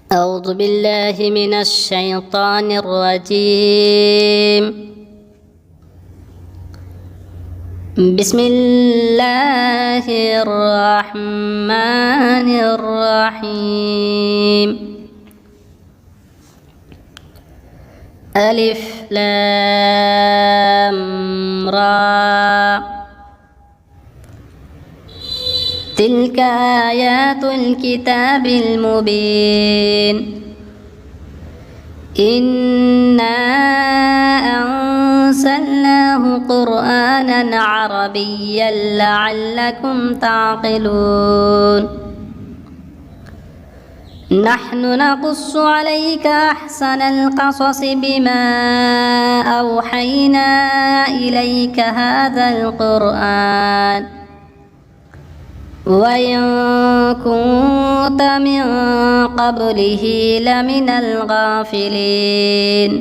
أعوذ بالله من الشيطان الرجيم. بسم الله الرحمن الرحيم. ألف لام را، تلك آيات الكتاب المبين. إنا أنزلناه قرآنا عربيا لعلكم تعقلون. نحن نقص عليك أحسن القصص بما أوحينا إليك هذا القرآن وإن كنت من قبله لمن الغافلين.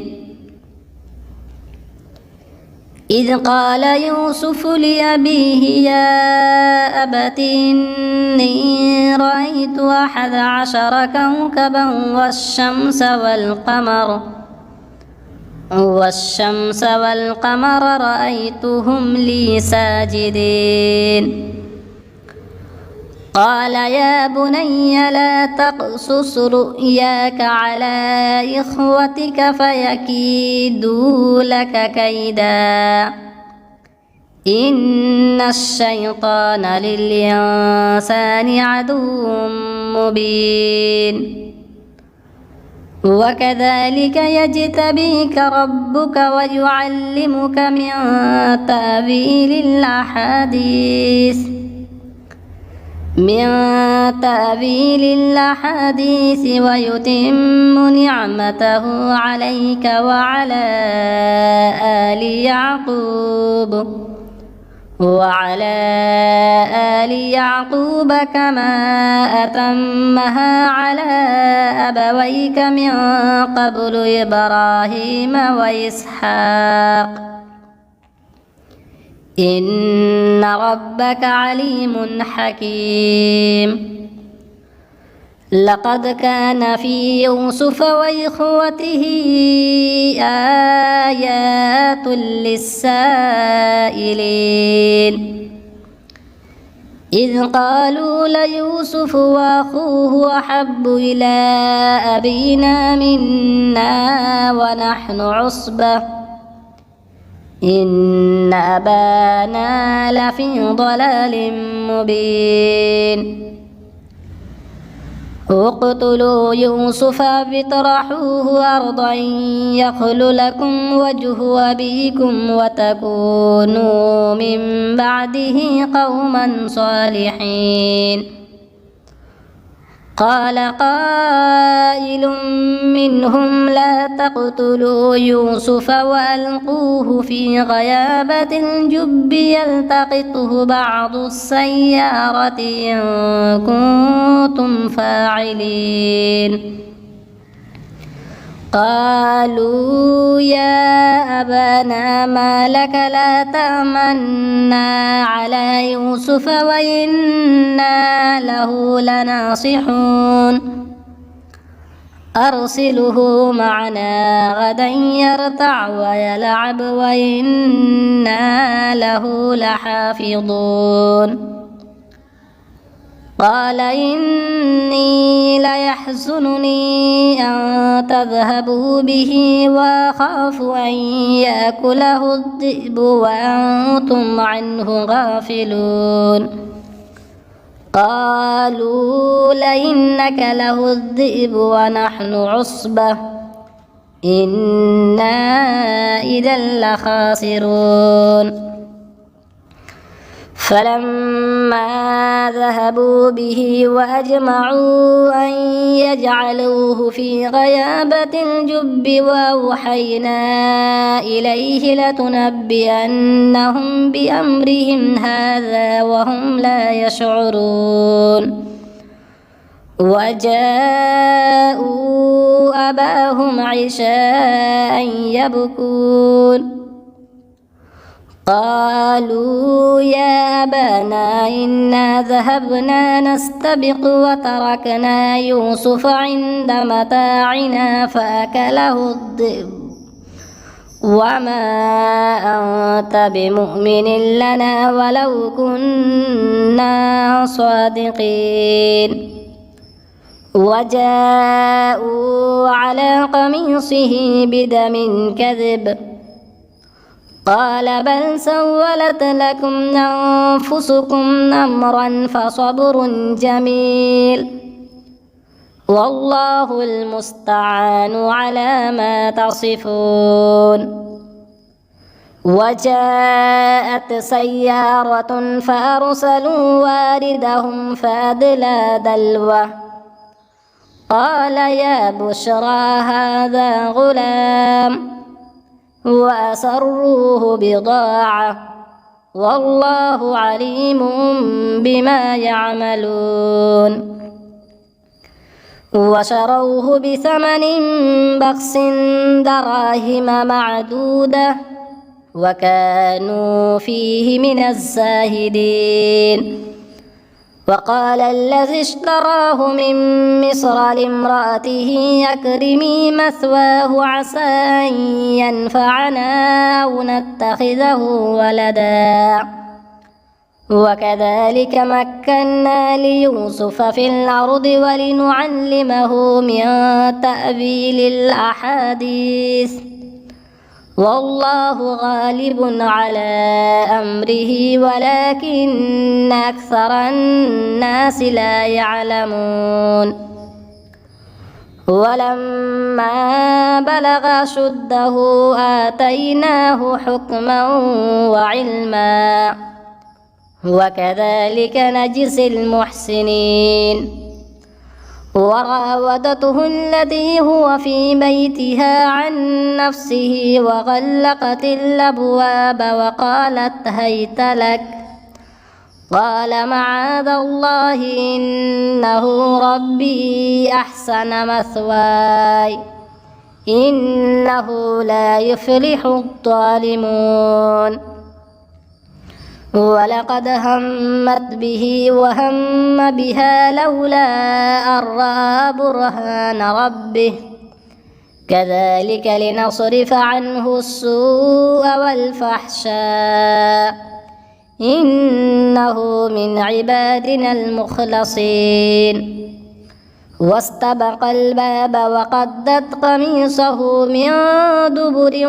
إذ قال يوسف لأبيه يا أبت إني رأيت 11 كوكبا والشمس والقمر رأيتهم لي ساجدين. قال يا بني لا تقصص رؤياك على إخوتك فيكيدوا لك كيدا إن الشيطان للإنسان عدو مبين. وكذلك يجتبيك ربك ويعلمك من تأويل الأحاديث ويتم نعمته عليك وعلى آل يعقوب كما أتمها على أبويك من قبل إبراهيم وإسحاق إن ربك عليم حكيم. لقد كان في يوسف وإخوته آيات للسائلين إذ قالوا ليوسف وأخوه أحب إلى أبينا منا ونحن عصبة إن أبانا لفي ضلال مبين. اقتلوا يوسف فاطرحوه أرضا يخل لكم وجه أبيكم وتكونوا من بعده قوما صالحين. قال قائل منهم لا تقتلوا يوسف وألقوه في غيابة الجب يلتقطه بعض السيارة إن كنتم فاعلين. قالوا يا أبانا ما لك لا تأمنا على يوسف وإنا له لناصحون أرسله معنا غدا يرتع ويلعب وإنا له لحافظون. قال إني ليحزنني أن تذهبوا به وأخاف أن يأكله الذئب وأنتم عنه غافلون. قالوا لئنك له الذئب ونحن عصبة إنا إذا لخاسرون. فلما ذهبوا به وأجمعوا أن يجعلوه في غيابة الجب وأوحينا إليه لتنبئنهم بأمرهم هذا وهم لا يشعرون. وجاءوا أباهم عشاء يبكون. قالوا يا أبانا إنا ذهبنا نستبق وتركنا يوسف عند متاعنا فأكله الذئب وما أنت بمؤمن لنا ولو كنا صادقين وجاءوا على قميصه بدم كذب قال بل سولت لكم أنفسكم أمرا فصبر جميل والله المستعان على ما تصفون وجاءت سيارة فأرسلوا واردهم فأدلى دلوه قال يا بشرى هذا غلام وأسروه بضاعة والله عليم بما يعملون وشروه بثمن بخس دراهم معدودة وكانوا فيه من الزاهدين وقال الذي اشتراه من مصر لامرأته أكرمي مثواه عسى أن ينفعنا أو نتخذه ولدا وكذلك مكنا ليوسف في الأرض ولنعلمه من تأويل الأحاديث والله غالب على أمره ولكن أكثر الناس لا يعلمون ولما بلغ أشده آتيناه حكما وعلما وكذلك نجزي المحسنين وراودته التي هو في بيتها عن نفسه وغلقت الأبواب وقالت هيت لك قال معاذ الله إنه ربي أحسن مثواي إنه لا يفلح الظالمون ولقد همت به وهم بها لولا أن رأى برهان ربه كذلك لنصرف عنه السوء والفحشاء إنه من عبادنا المخلصين واستبق الباب وقدت قميصه من دبر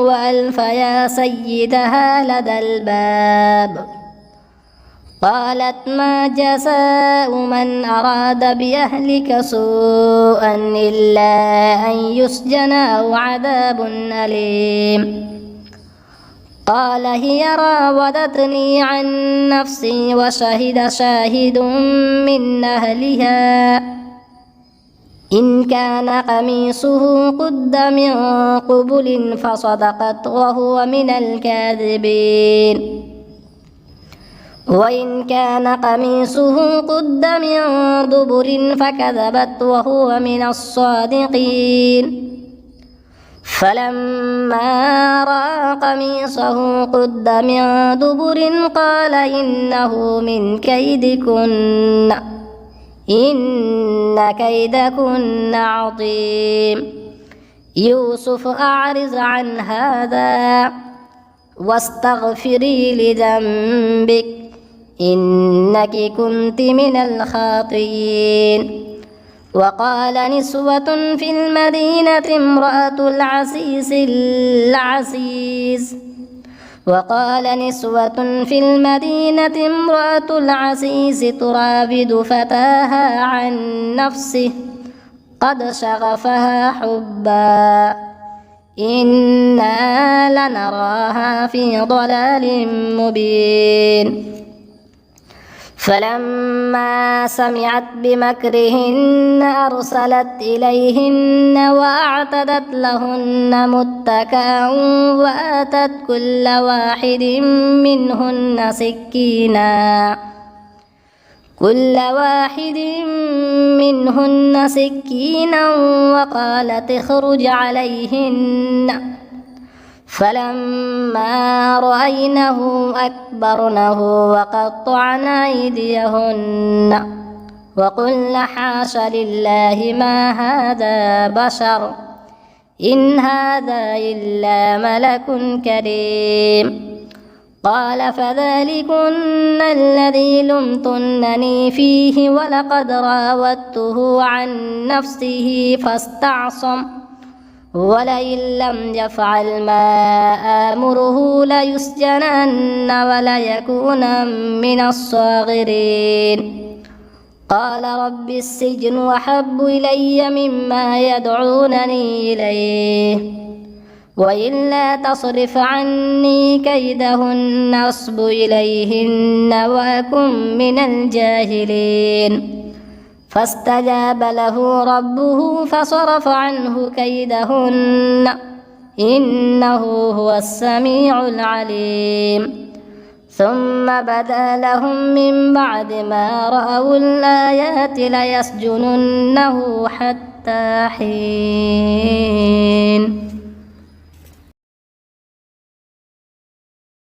وألف يا سيدها لدى الباب قالت ما جزاء من أراد بأهلك سوءا إلا أن يسجن أو عذاب أليم قال هي راودتني عن نفسي وشهد شاهد من أهلها إن كان قميصه قد من قبل فصدقت وهو من الكاذبين وإن كان قميصه قد من دبر فكذبت وهو من الصادقين فلما رأى قميصه قد من دبر قال إنه من كيدكن إن كيدكن عظيم يوسف أعرض عن هذا واستغفري لذنبك إنك كنت من الخاطئين وقال نسوة في المدينة امرأة العزيز تراود فتاها عن نفسه قد شغفها حبا إنا لنراها في ضلال مبين فلما سمعت بمكرهن أرسلت إليهن وأعتدت لهن متكئا وآتت كل واحد منهن سكينا وقالت اخرج عليهن فلما رأينه أكبرنه وقطعن أيديهن وقلن حاش لله ما هذا بشر إن هذا إلا ملك كريم. قال فذلكن الذي لمتنني فيه ولقد راودته عن نفسه فاستعصم ولئن لم يفعل ما آمره ليسجنن وليكون من الصاغرين. قال رب السجن أحب إلي مما يدعونني إليه وإلا تصرف عني كيدهن أصب إليهن وأكن من الجاهلين. فاستجاب له ربه فصرف عنه كيدهن إنه هو السميع العليم. ثم بدا لهم من بعد ما رأوا الآيات ليسجننه حتى حين.